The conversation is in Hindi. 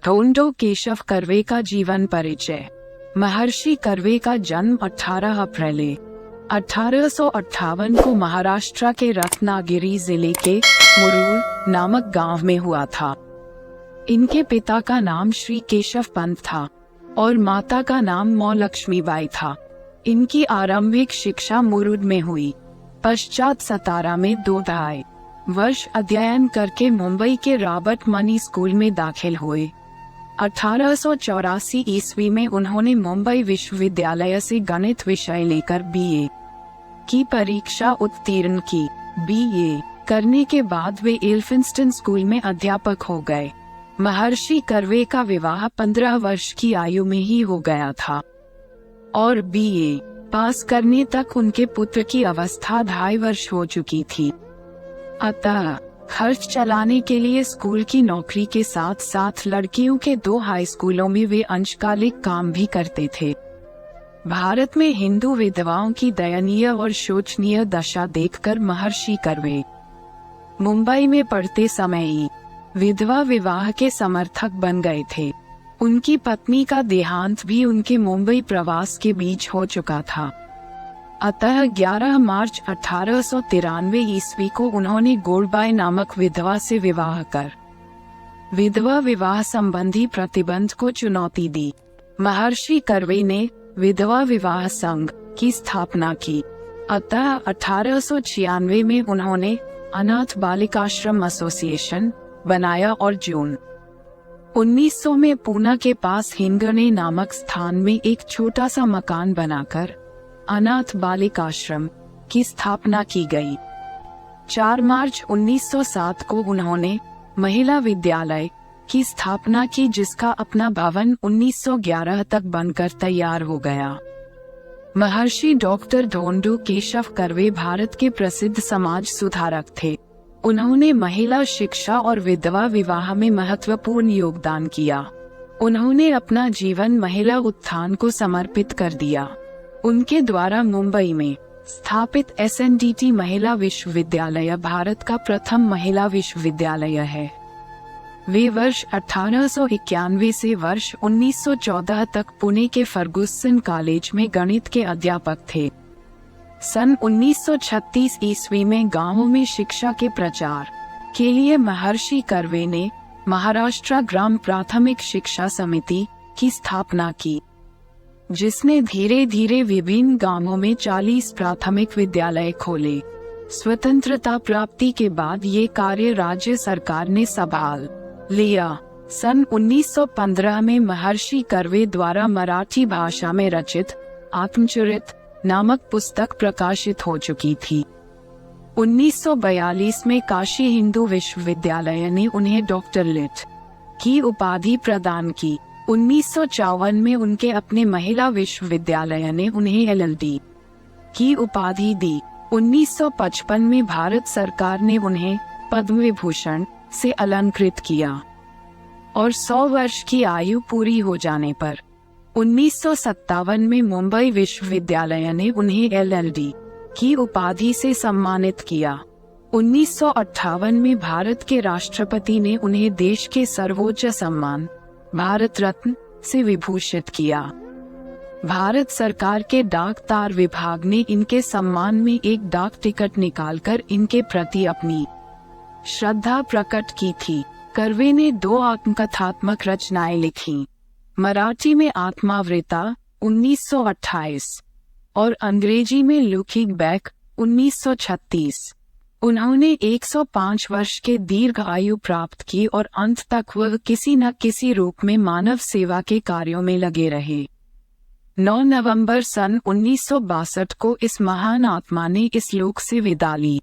ढोंडो केशव कर्वे का जीवन परिचय। महर्षि कर्वे का जन्म 18 अप्रैल 1858 को महाराष्ट्र के रत्नागिरी जिले के मुरुड नामक गांव में हुआ था। इनके पिता का नाम श्री केशव पंत था और माता का नाम मौ लक्ष्मीबाई था। इनकी आरंभिक शिक्षा मुरुड में हुई। पश्चात सतारा में 2 वर्ष अध्ययन करके मुंबई के रॉबर्ट मनी स्कूल में दाखिल हुए। 1884 ईस्वी में उन्होंने मुंबई विश्वविद्यालय से गणित विषय लेकर बीए की परीक्षा उत्तीर्ण की। बीए करने के बाद वे एल्फिंस्टन स्कूल में अध्यापक हो गए। महर्षि कर्वे का विवाह 15 वर्ष की आयु में ही हो गया था और बीए पास करने तक उनके पुत्र की अवस्था 2.5 वर्ष हो चुकी थी। अतः खर्च चलाने के लिए स्कूल की नौकरी के साथ साथ लड़कियों के 2 हाई स्कूलों में वे अंशकालिक काम भी करते थे। भारत में हिंदू विधवाओं की दयनीय और शोचनीय दशा देखकर महर्षि कर्वे मुंबई में पढ़ते समय ही विधवा विवाह के समर्थक बन गए थे। उनकी पत्नी का देहांत भी उनके मुंबई प्रवास के बीच हो चुका था। अतः 11 मार्च 1893 ईस्वी को उन्होंने गोड़बाई नामक विधवा से विवाह कर विधवा विवाह संबंधी प्रतिबंध को चुनौती दी। महर्षि कर्वे ने विधवा विवाह संघ की स्थापना की। अतः 1896 में उन्होंने अनाथ बालिकाश्रम एसोसिएशन बनाया और जून 1900 में पूना के पास हिंगणे नामक स्थान में एक छोटा सा मकान बनाकर अनाथ बालिकाश्रम की स्थापना की गई। 4 मार्च 1907 को उन्होंने महिला विद्यालय की स्थापना की, जिसका अपना भवन 1911 तक बनकर तैयार हो गया। महर्षि डॉक्टर ढोंडो केशव कर्वे भारत के प्रसिद्ध समाज सुधारक थे। उन्होंने महिला शिक्षा और विधवा विवाह में महत्वपूर्ण योगदान किया। उन्होंने अपना जीवन महिला उत्थान को समर्पित कर दिया। उनके द्वारा मुंबई में स्थापित SNDT महिला विश्वविद्यालय भारत का प्रथम महिला विश्वविद्यालय है। वे वर्ष 1891 से वर्ष 1914 तक पुणे के फर्गुसन कॉलेज में गणित के अध्यापक थे। सन 1936 ईस्वी में गांवों में शिक्षा के प्रचार के लिए महर्षि कर्वे ने महाराष्ट्र ग्राम प्राथमिक शिक्षा समिति की स्थापना की, जिसने धीरे धीरे विभिन्न गांवों में 40 प्राथमिक विद्यालय खोले। स्वतंत्रता प्राप्ति के बाद ये कार्य राज्य सरकार ने संभाल लिया। सन 1915 में महर्षि कर्वे द्वारा मराठी भाषा में रचित आत्मचरित नामक पुस्तक प्रकाशित हो चुकी थी। 1942 में काशी हिंदू विश्वविद्यालय ने उन्हें डॉक्टर लिट की उपाधि प्रदान की। 1954 में उनके अपने महिला विश्वविद्यालय ने उन्हें LLD की उपाधि दी। 1955 में भारत सरकार ने उन्हें पद्म विभूषण से अलंकृत किया और 100 वर्ष की आयु पूरी हो जाने पर 1957 में मुंबई विश्वविद्यालय ने उन्हें LLD की उपाधि से सम्मानित किया। 1958 में भारत के राष्ट्रपति ने उन्हें देश के सर्वोच्च सम्मान भारत रत्न से विभूषित किया। भारत सरकार के डाक तार विभाग ने इनके सम्मान में एक डाक टिकट निकालकर इनके प्रति अपनी श्रद्धा प्रकट की थी। कर्वे ने 2 आत्मकथात्मक रचनाएं लिखीं, मराठी में आत्मावृता 1928 और अंग्रेजी में लुकिंग बैक 1936। उन्होंने 105 वर्ष के दीर्घ आयु प्राप्त की और अंत तक वह किसी न किसी रूप में मानव सेवा के कार्यों में लगे रहे। 9 नवंबर सन 1962 को इस महान आत्मा ने इस लोक से विदा ली।